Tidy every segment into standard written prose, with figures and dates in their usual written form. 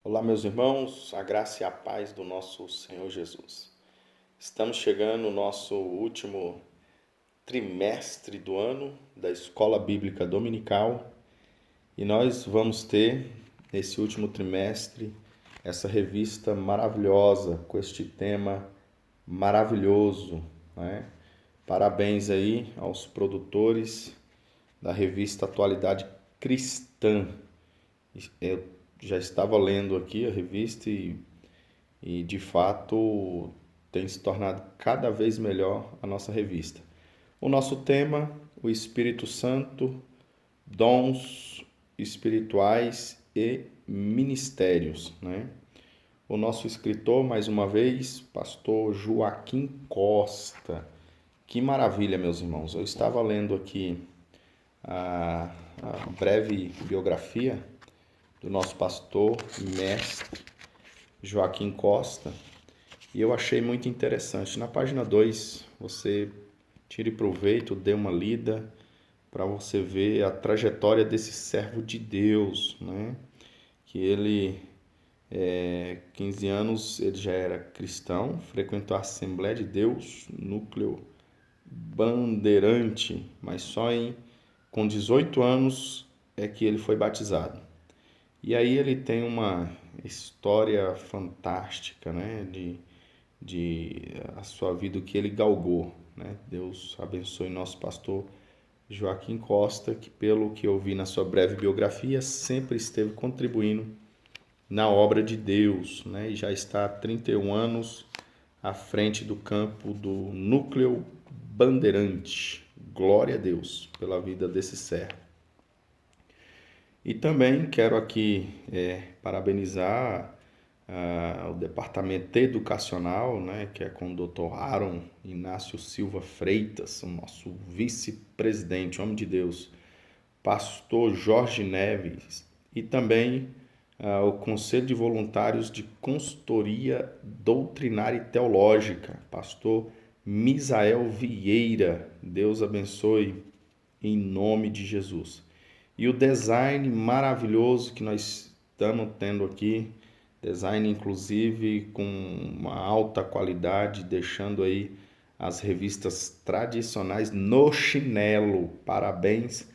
Olá, meus irmãos, a graça e a paz do nosso Senhor Jesus. Estamos chegando no nosso último trimestre do ano da Escola Bíblica Dominical e nós vamos ter, nesse último trimestre, essa revista maravilhosa com este tema maravilhoso, né? Parabéns aí aos produtores da revista Atualidade Cristã. Eu já estava lendo aqui a revista e de fato tem se tornado cada vez melhor a nossa revista. O nosso tema, o Espírito Santo, dons espirituais e ministérios, né? O nosso escritor, mais uma vez, pastor Joaquim Costa. Que maravilha, meus irmãos. Eu estava lendo aqui a breve biografia do nosso pastor e mestre Joaquim Costa, e eu achei muito interessante. Na página 2, você tire proveito, dê uma lida para você ver a trajetória desse servo de Deus, né? Que ele, 15 anos, ele já era cristão, frequentou a Assembleia de Deus, núcleo bandeirante, mas com 18 anos é que ele foi batizado. E aí ele tem uma história fantástica, né, de a sua vida, o que ele galgou, né? Deus abençoe nosso pastor Joaquim Costa, que pelo que eu vi na sua breve biografia, sempre esteve contribuindo na obra de Deus, né? E já está há 31 anos à frente do campo do Núcleo Bandeirante. Glória a Deus pela vida desse servo. E também quero aqui parabenizar o Departamento Educacional, né, que é com o Dr. Aaron Inácio Silva Freitas, o nosso vice-presidente, homem de Deus, pastor Jorge Neves, e também o Conselho de Voluntários de Consultoria Doutrinária e Teológica, pastor Misael Vieira. Deus abençoe em nome de Jesus. E o design maravilhoso que nós estamos tendo aqui, design inclusive com uma alta qualidade, deixando aí as revistas tradicionais no chinelo. Parabéns,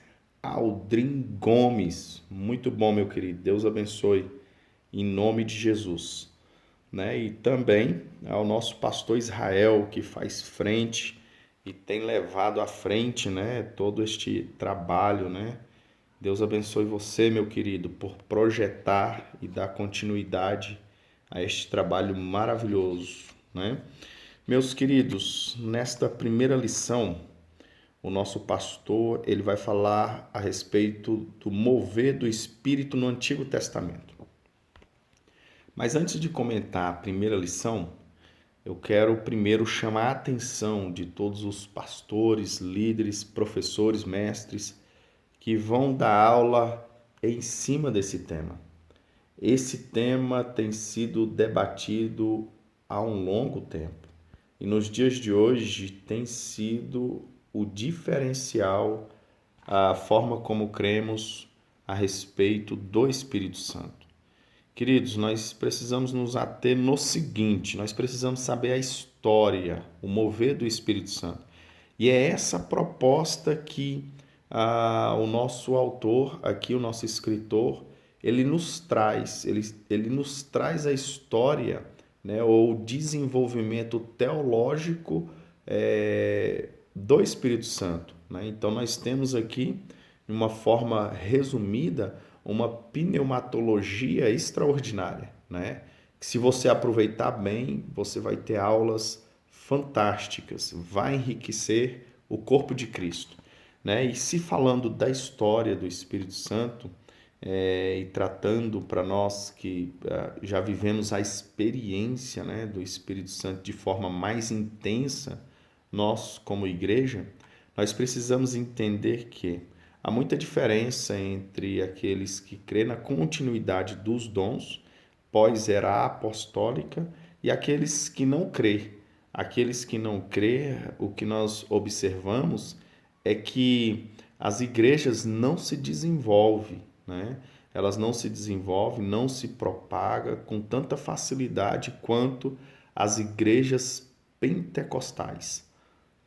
Aldrin Gomes. Muito bom, meu querido. Deus abençoe em nome de Jesus. Né? E também ao nosso pastor Israel, que faz frente e tem levado à frente, né, todo este trabalho, né? Deus abençoe você, meu querido, por projetar e dar continuidade a este trabalho maravilhoso, né? Meus queridos, nesta primeira lição, o nosso pastor, ele vai falar a respeito do mover do Espírito no Antigo Testamento. Mas antes de comentar a primeira lição, eu quero primeiro chamar a atenção de todos os pastores, líderes, professores, mestres que vão dar aula em cima desse tema. Esse tema tem sido debatido há um longo tempo e nos dias de hoje tem sido o diferencial, a forma como cremos a respeito do Espírito Santo. Queridos, nós precisamos nos ater no seguinte: nós precisamos saber a história, o mover do Espírito Santo. E é essa proposta que o nosso autor, aqui o nosso escritor, ele nos traz a história, né, ou o desenvolvimento teológico do Espírito Santo. Né? Então nós temos aqui, de uma forma resumida, uma pneumatologia extraordinária, né? Que se você aproveitar bem, você vai ter aulas fantásticas, vai enriquecer o corpo de Cristo, né? E se falando da história do Espírito Santo, e tratando para nós que já vivemos a experiência, né, do Espírito Santo de forma mais intensa, nós como igreja, nós precisamos entender que há muita diferença entre aqueles que crêem na continuidade dos dons pós-era apostólica e aqueles que não crê. Aqueles que não crê, o que nós observamos é que as igrejas não se desenvolvem, né? elas não se desenvolvem, não se propagam com tanta facilidade quanto as igrejas pentecostais.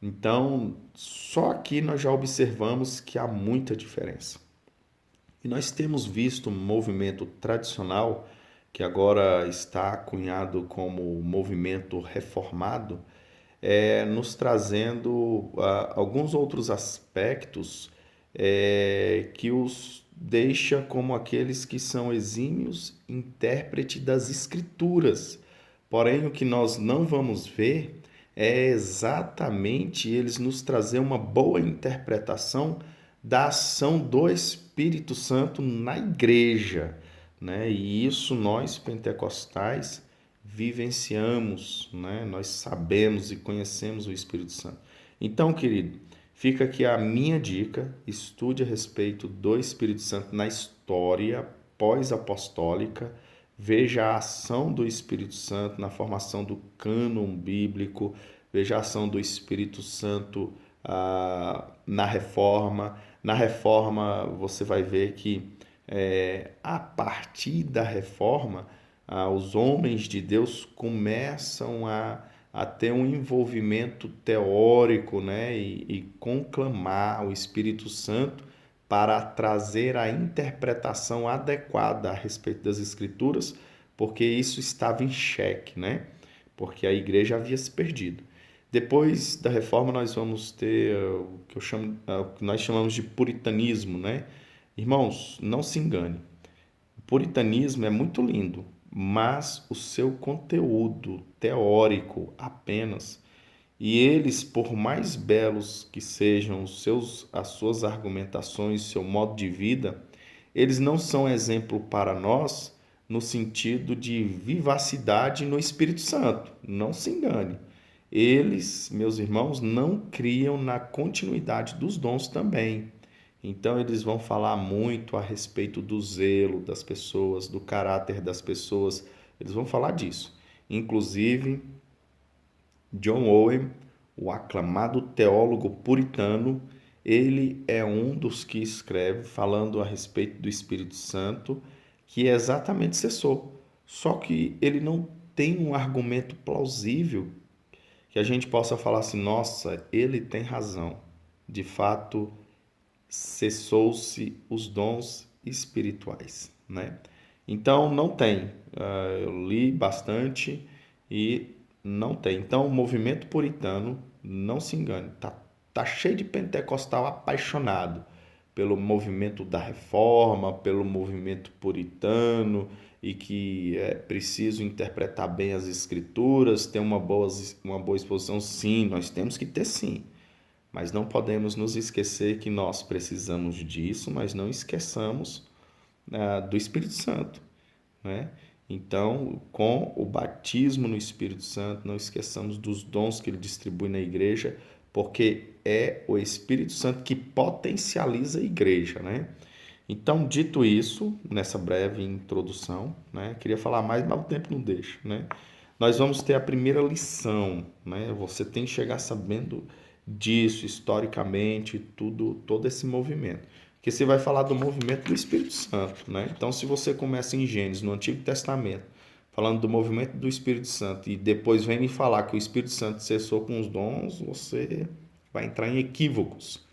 Então, só aqui nós já observamos que há muita diferença. E nós temos visto um movimento tradicional, que agora está cunhado como movimento reformado, nos trazendo alguns outros aspectos que os deixa como aqueles que são exímios intérpretes das Escrituras. Porém, o que nós não vamos ver é exatamente eles nos trazer uma boa interpretação da ação do Espírito Santo na igreja, né? E isso nós pentecostais vivenciamos, né? Nós sabemos e conhecemos o Espírito Santo. Então, querido, fica aqui a minha dica: estude a respeito do Espírito Santo na história pós-apostólica, veja a ação do Espírito Santo na formação do cânon bíblico, veja a ação do Espírito Santo na reforma. Na reforma, você vai ver que a partir da reforma, os homens de Deus começam a ter um envolvimento teórico, né, e conclamar o Espírito Santo para trazer a interpretação adequada a respeito das Escrituras, porque isso estava em xeque, né? Porque a igreja havia se perdido. Depois da reforma nós vamos ter o que nós chamamos de puritanismo, né? Irmãos, não se engane. O puritanismo é muito lindo, mas o seu conteúdo teórico apenas, e eles, por mais belos que sejam as suas argumentações, seu modo de vida, eles não são exemplo para nós no sentido de vivacidade no Espírito Santo. Não se engane. Eles, meus irmãos, não criam na continuidade dos dons também. Então, eles vão falar muito a respeito do zelo das pessoas, do caráter das pessoas. Eles vão falar disso. Inclusive, John Owen, o aclamado teólogo puritano, ele é um dos que escreve falando a respeito do Espírito Santo, que é exatamente cessou. Só que ele não tem um argumento plausível que a gente possa falar assim: nossa, ele tem razão. De fato, cessou-se os dons espirituais, né? Então não tem. Eu li bastante e não tem. Então o movimento puritano, não se engane, tá cheio de pentecostal apaixonado pelo movimento da reforma, pelo movimento puritano, e que é preciso interpretar bem as escrituras, ter uma boa exposição. Sim, nós temos que ter, sim. Mas não podemos nos esquecer que nós precisamos disso, mas não esqueçamos do Espírito Santo, né? Então, com o batismo no Espírito Santo, não esqueçamos dos dons que ele distribui na igreja, porque é o Espírito Santo que potencializa a igreja, né? Então, dito isso, nessa breve introdução, né, queria falar mais, mas o tempo não deixa, né? Nós vamos ter a primeira lição, né? Você tem que chegar sabendo disso historicamente, todo esse movimento. Porque você vai falar do movimento do Espírito Santo, né? Então, se você começa em Gênesis, no Antigo Testamento, falando do movimento do Espírito Santo, e depois vem me falar que o Espírito Santo cessou com os dons, você vai entrar em equívocos.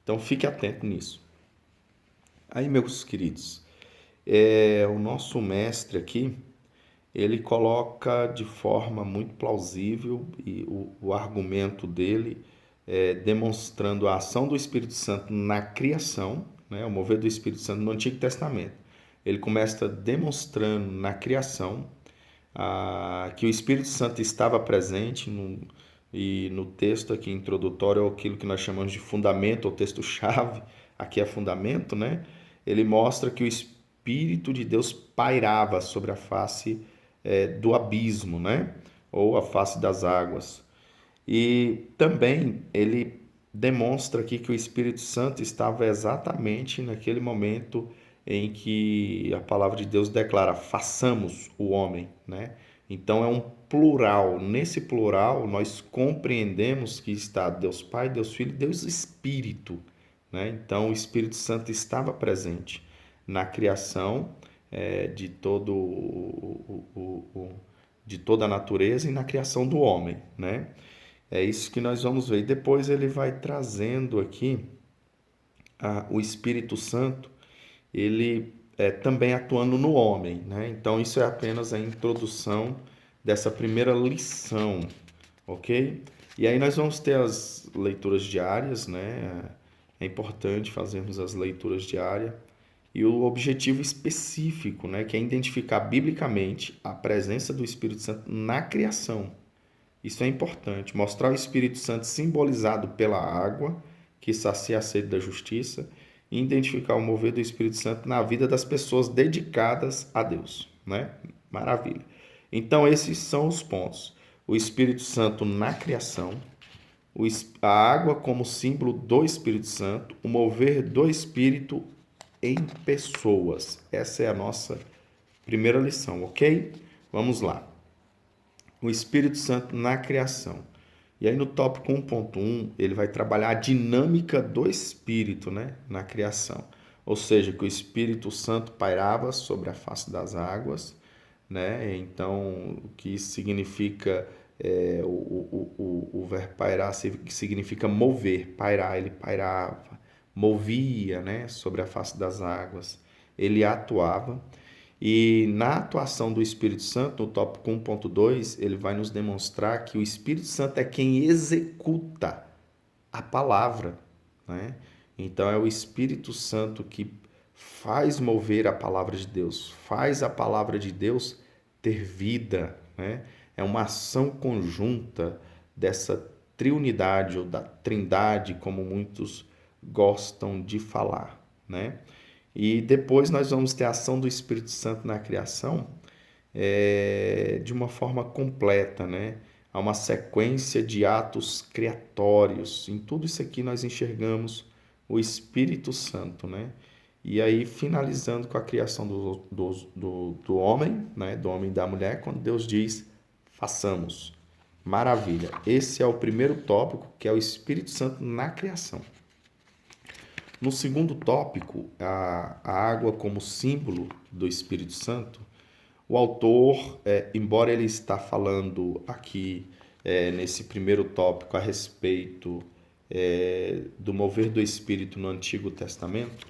Então, fique atento nisso. Aí, meus queridos, o nosso mestre aqui, ele coloca de forma muito plausível e o argumento dele, demonstrando a ação do Espírito Santo na criação, né, o mover do Espírito Santo no Antigo Testamento. Ele começa demonstrando na criação que o Espírito Santo estava presente e no texto aqui introdutório, aquilo que nós chamamos de fundamento, ou texto-chave, aqui é fundamento, né? Ele mostra que o Espírito de Deus pairava sobre a face do abismo, né? Ou a face das águas. E também ele demonstra aqui que o Espírito Santo estava exatamente naquele momento em que a palavra de Deus declara: façamos o homem, né? Então é um plural. Nesse plural nós compreendemos que está Deus Pai, Deus Filho e Deus Espírito, né? Então o Espírito Santo estava presente na criação de de toda a natureza e na criação do homem, né? É isso que nós vamos ver. E depois ele vai trazendo aqui o Espírito Santo, ele também atuando no homem, né? Então isso é apenas a introdução dessa primeira lição, ok? E aí nós vamos ter as leituras diárias, né? É importante fazermos as leituras diárias. E o objetivo específico, né, que é identificar biblicamente a presença do Espírito Santo na criação. Isso é importante, mostrar o Espírito Santo simbolizado pela água, que sacia a sede da justiça, e identificar o mover do Espírito Santo na vida das pessoas dedicadas a Deus, né? Maravilha. Então esses são os pontos. O Espírito Santo na criação, a água como símbolo do Espírito Santo, o mover do Espírito em pessoas. Essa é a nossa primeira lição, ok? Vamos lá. O Espírito Santo na criação. E aí no tópico 1.1, ele vai trabalhar a dinâmica do Espírito, né, na criação. Ou seja, que o Espírito Santo pairava sobre a face das águas, né? Então, o que significa o verbo pairar significa mover, pairar, ele pairava, movia, né, sobre a face das águas, ele atuava. E na atuação do Espírito Santo, no tópico 1.2, ele vai nos demonstrar que o Espírito Santo é quem executa a palavra, né? Então é o Espírito Santo que faz mover a palavra de Deus, faz a palavra de Deus ter vida, né? É uma ação conjunta dessa triunidade ou da trindade, como muitos gostam de falar, né? E depois nós vamos ter a ação do Espírito Santo na criação de uma forma completa, né? Há uma sequência de atos criatórios. Em tudo isso aqui nós enxergamos o Espírito Santo, né? E aí, finalizando com a criação do homem, né? Do homem e da mulher, quando Deus diz, façamos. Maravilha. Esse é o primeiro tópico, que é o Espírito Santo na criação. No segundo tópico, a água como símbolo do Espírito Santo, o autor, embora ele está falando aqui nesse primeiro tópico a respeito do mover do Espírito no Antigo Testamento,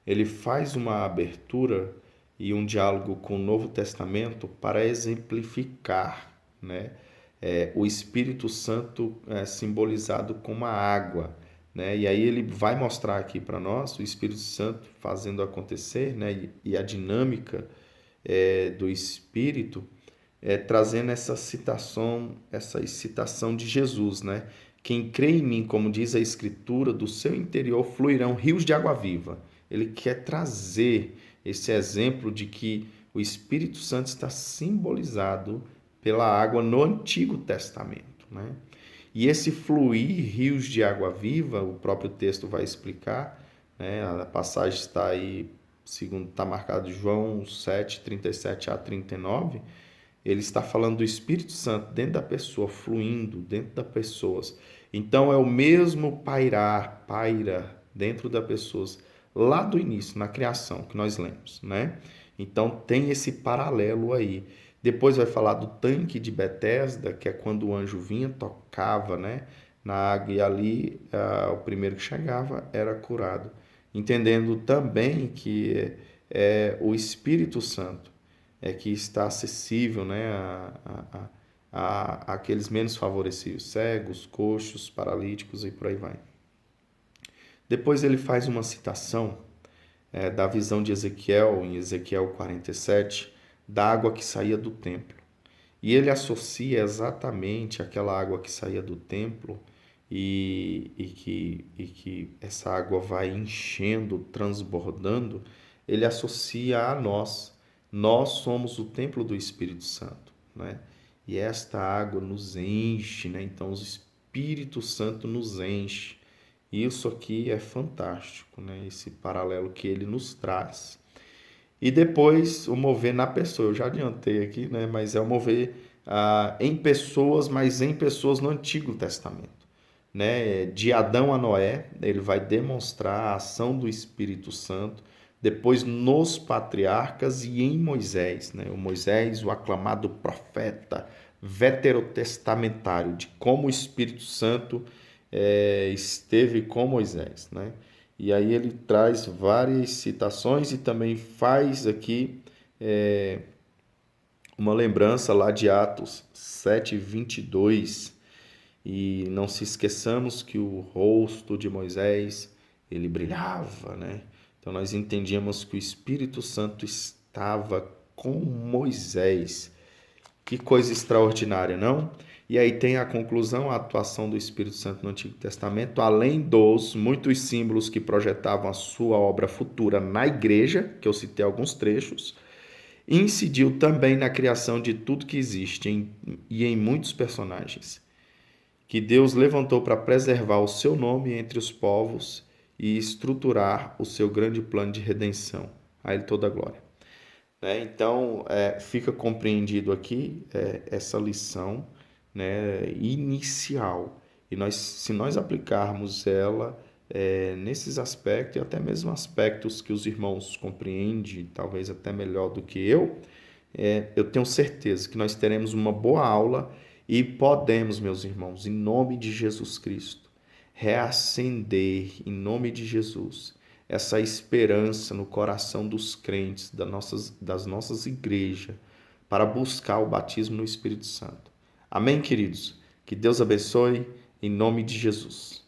ele faz uma abertura e um diálogo com o Novo Testamento para exemplificar, né, o Espírito Santo simbolizado como a água, né? E aí ele vai mostrar aqui para nós o Espírito Santo fazendo acontecer, né, e a dinâmica do Espírito, trazendo essa citação de Jesus, né? Quem crê em mim, como diz a Escritura, do seu interior fluirão rios de água viva. Ele quer trazer esse exemplo de que o Espírito Santo está simbolizado pela água no Antigo Testamento, né? E esse fluir rios de água viva, o próprio texto vai explicar, né? A passagem está aí, segundo está marcado João 7, 37 a 39, ele está falando do Espírito Santo dentro da pessoa, fluindo dentro das pessoas. Então é o mesmo paira dentro das pessoas, lá do início, na criação, que nós lemos, né? Então tem esse paralelo aí. Depois vai falar do tanque de Betesda, que é quando o anjo vinha, tocava, né, na água e ali o primeiro que chegava era curado. Entendendo também que o Espírito Santo que está acessível, né, a aqueles menos favorecidos, cegos, coxos, paralíticos e por aí vai. Depois ele faz uma citação da visão de Ezequiel, em Ezequiel 47, da água que saía do templo. E ele associa exatamente aquela água que saía do templo e que essa água vai enchendo, transbordando, ele associa a nós. Nós somos o templo do Espírito Santo, né? E esta água nos enche, né? Então o Espírito Santo nos enche. Isso aqui é fantástico, né? Esse paralelo que ele nos traz. E depois o mover na pessoa. Eu já adiantei aqui, né? Mas é o mover em pessoas, mas em pessoas no Antigo Testamento, né? De Adão a Noé, ele vai demonstrar a ação do Espírito Santo depois nos patriarcas e em Moisés, né? O Moisés, o aclamado profeta veterotestamentário, de como o Espírito Santo esteve com Moisés, né? E aí ele traz várias citações e também faz aqui uma lembrança lá de Atos 7:22. E não se esqueçamos que o rosto de Moisés, ele brilhava, né? Então nós entendíamos que o Espírito Santo estava com Moisés. Que coisa extraordinária, não? E aí tem a conclusão, a atuação do Espírito Santo no Antigo Testamento, além dos muitos símbolos que projetavam a sua obra futura na igreja, que eu citei alguns trechos, incidiu também na criação de tudo que existe e em muitos personagens que Deus levantou para preservar o seu nome entre os povos e estruturar o seu grande plano de redenção. A Ele toda a glória. Né? Então, fica compreendido aqui essa lição, né, inicial. E se nós aplicarmos ela nesses aspectos, e até mesmo aspectos que os irmãos compreendem, talvez até melhor do que eu tenho certeza que nós teremos uma boa aula e podemos, meus irmãos, em nome de Jesus Cristo, reacender, em nome de Jesus, essa esperança no coração dos crentes, das nossas igrejas, para buscar o batismo no Espírito Santo. Amém, queridos? Que Deus abençoe, em nome de Jesus.